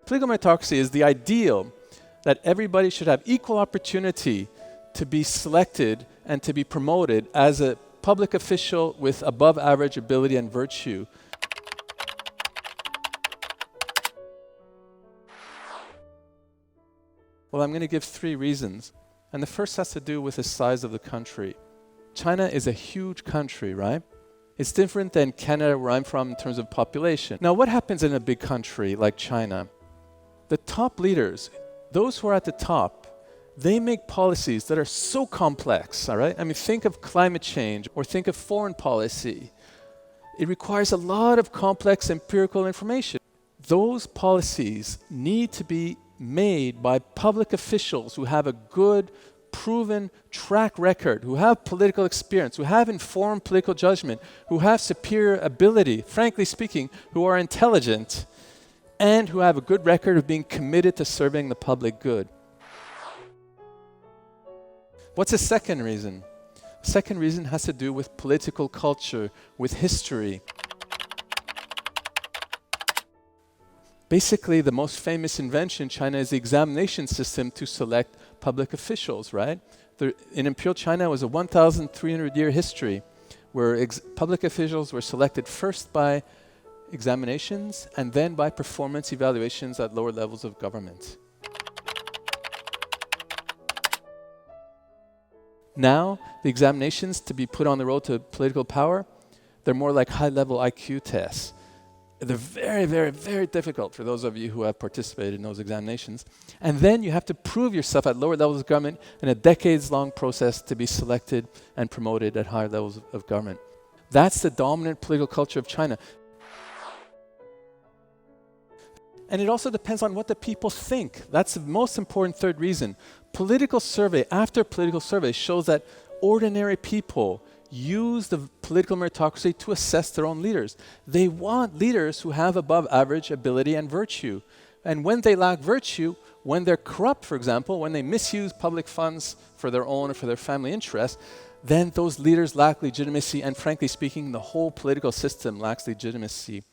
Political meritocracy is the ideal that everybody should have equal opportunity to be selected and to be promoted as a public official with above average ability and virtue. Well, I'm going to give 3 reasons. And the first has to do with the size of the country. China is a huge country, right? It's different than Canada, where I'm from, in terms of population. Now, what happens in a big country like China? The top leaders, those who are at the top, they make policies that are so complex, all right? I mean, think of climate change or think of foreign policy. It requires a lot of complex empirical information. Those policies need to be made by public officials who have a good, proven track record, who have political experience, who have informed political judgment, who have superior ability, frankly speaking, who are intelligent, and who have a good record of being committed to serving the public good. What's the second reason? The second reason has to do with political culture, with history. Basically, the most famous invention in China is the examination system to select public officials, right? In Imperial China, it was a 1,300-year history where public officials were selected first by examinations and then by performance evaluations at lower levels of government. Now, the examinations to be put on the road to political power, they're more like high-level IQ tests. They're very, very, very difficult for those of you who have participated in those examinations. And then you have to prove yourself at lower levels of government in a decades-long process to be selected and promoted at higher levels of government. That's the dominant political culture of China. And it also depends on what the people think. That's the most important third reason. Political survey after political survey shows that ordinary people use the political meritocracy to assess their own leaders. They want leaders who have above average ability and virtue. And when they lack virtue, when they're corrupt, for example, when they misuse public funds for their own or for their family interests, then those leaders lack legitimacy, and frankly speaking, the whole political system lacks legitimacy.